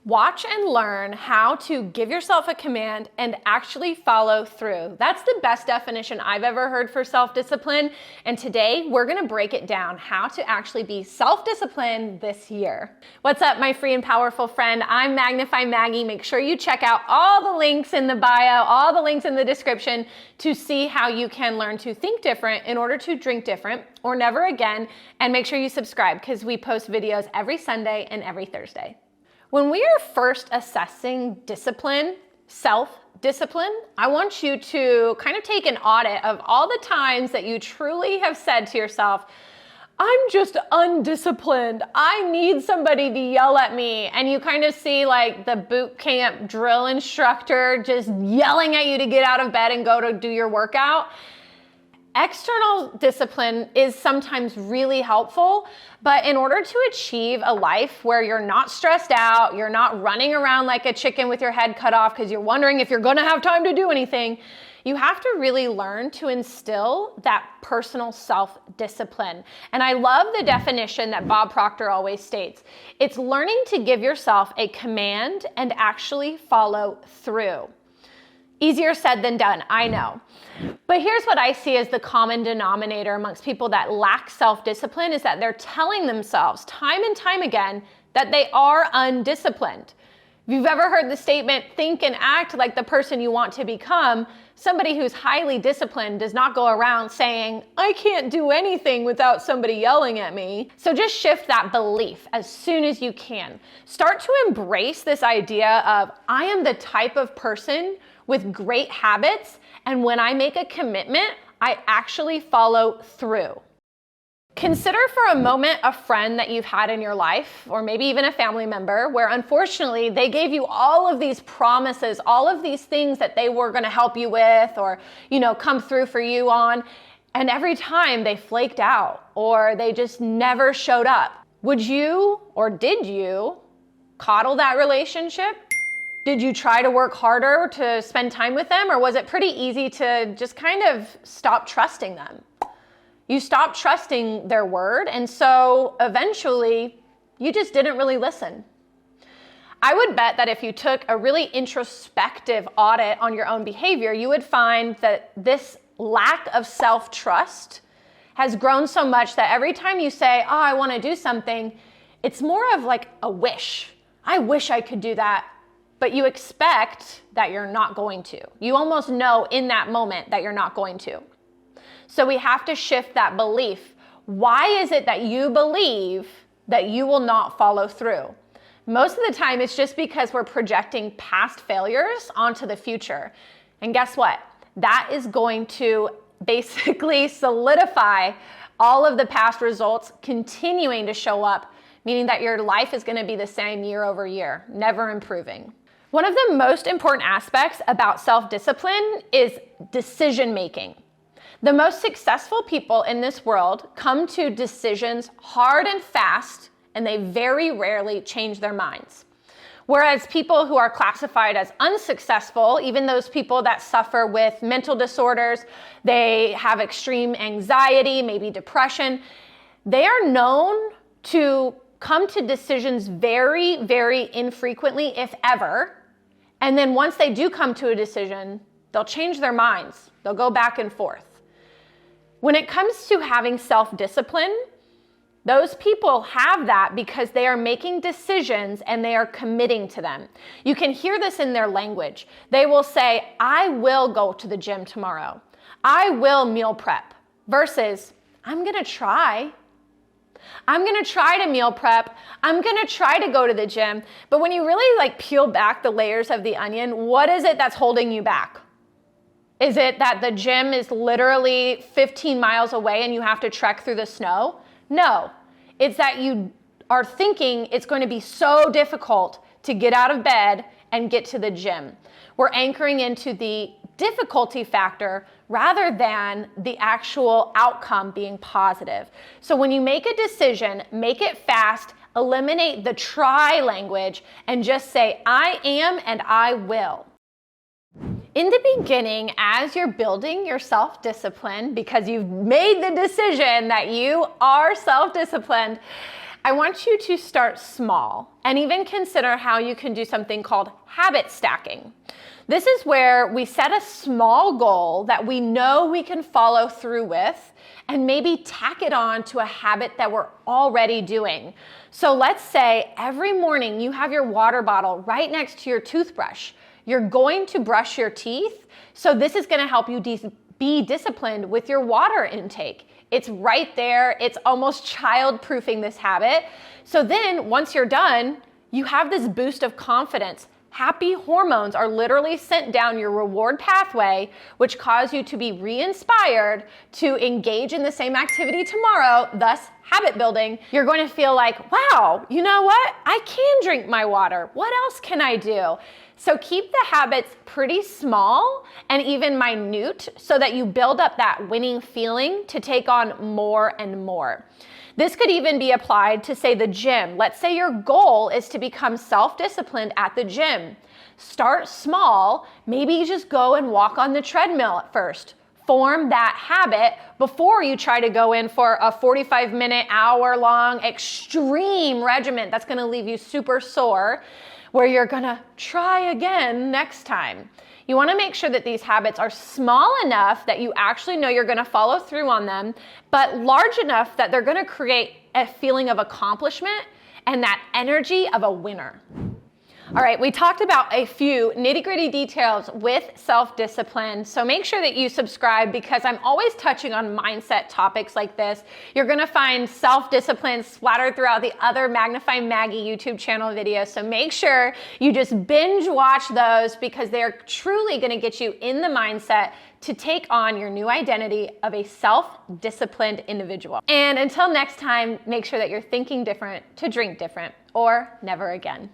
Watch and learn how to give yourself a command and actually follow through. That's the best definition I've ever heard for self-discipline. And today we're gonna break it down, how to actually be self-disciplined this year. What's up, my free and powerful friend? I'm Magnify Maggie. Make sure you check out all the links in the bio, all the links in the description to see how you can learn to think different in order to drink different or never again. And make sure you subscribe because we post videos every Sunday and every Thursday. When we are first assessing discipline, self-discipline, I want you to kind of take an audit of all the times that you truly have said to yourself, I'm just undisciplined. I need somebody to yell at me. And you kind of see like the boot camp drill instructor just yelling at you to get out of bed and go to do your workout. External discipline is sometimes really helpful, but in order to achieve a life where you're not stressed out, you're not running around like a chicken with your head cut off because you're wondering if you're gonna have time to do anything, you have to really learn to instill that personal self-discipline. And I love the definition that Bob Proctor always states. It's learning to give yourself a command and actually follow through. Easier said than done, I know. But here's what I see as the common denominator amongst people that lack self-discipline is that they're telling themselves time and time again that they are undisciplined. If you've ever heard the statement, think and act like the person you want to become, somebody who's highly disciplined does not go around saying, I can't do anything without somebody yelling at me. So just shift that belief as soon as you can. Start to embrace this idea of, I am the type of person with great habits, and when I make a commitment, I actually follow through. Consider for a moment a friend that you've had in your life, or maybe even a family member, where unfortunately they gave you all of these promises, all of these things that they were gonna help you with or come through for you on, and every time they flaked out or they just never showed up. Would you or did you coddle that relationship? Did you try to work harder to spend time with them, or was it pretty easy to just kind of stop trusting them? You stopped trusting their word, and so eventually you just didn't really listen. I would bet that if you took a really introspective audit on your own behavior, you would find that this lack of self-trust has grown so much that every time you say, oh, I want to do something, it's more of like a wish. I wish I could do that. But you expect that you're not going to. You almost know in that moment that you're not going to. So we have to shift that belief. Why is it that you believe that you will not follow through? Most of the time, it's just because we're projecting past failures onto the future. And guess what? That is going to basically solidify all of the past results continuing to show up, meaning that your life is going to be the same year over year, never improving. One of the most important aspects about self-discipline is decision making. The most successful people in this world come to decisions hard and fast, and they very rarely change their minds. Whereas people who are classified as unsuccessful, even those people that suffer with mental disorders, they have extreme anxiety, maybe depression, they are known to come to decisions very, very infrequently, if ever. And then once they do come to a decision, they'll change their minds. They'll go back and forth. When it comes to having self-discipline, those people have that because they are making decisions and they are committing to them. You can hear this in their language. They will say, I will go to the gym tomorrow. I will meal prep versus I'm gonna try. I'm gonna try to meal prep. I'm gonna try to go to the gym. But when you really peel back the layers of the onion, what is it that's holding you back? Is it that the gym is literally 15 miles away and you have to trek through the snow? No, it's that you are thinking it's going to be so difficult to get out of bed and get to the gym. We're anchoring into the difficulty factor rather than the actual outcome being positive. So when you make a decision, make it fast, eliminate the try language, and just say, I am and I will. In the beginning, as you're building your self-discipline, because you've made the decision that you are self-disciplined, I want you to start small and even consider how you can do something called habit stacking. This is where we set a small goal that we know we can follow through with and maybe tack it on to a habit that we're already doing. So let's say every morning you have your water bottle right next to your toothbrush. You're going to brush your teeth, so this is going to help you be disciplined with your water intake. It's right there. It's almost child-proofing this habit. So then once you're done, you have this boost of confidence. Happy hormones are literally sent down your reward pathway, which cause you to be re-inspired to engage in the same activity tomorrow, thus habit building. You're going to feel like, wow, you know what? I can drink my water. What else can I do? So keep the habits pretty small and even minute so that you build up that winning feeling to take on more and more. This could even be applied to, say, the gym. Let's say your goal is to become self-disciplined at the gym. Start small. Maybe you just go and walk on the treadmill at first. Form that habit before you try to go in for a 45-minute, hour-long extreme regimen that's going to leave you super sore, where you're going to try again next time. You want to make sure that these habits are small enough that you actually know you're going to follow through on them, but large enough that they're going to create a feeling of accomplishment and that energy of a winner. All right, we talked about a few nitty-gritty details with self-discipline, so make sure that you subscribe because I'm always touching on mindset topics like this. You're gonna find self-discipline splattered throughout the other Magnify Maggie YouTube channel videos, so make sure you just binge watch those because they're truly gonna get you in the mindset to take on your new identity of a self-disciplined individual. And until next time, make sure that you're thinking different to drink different, or never again.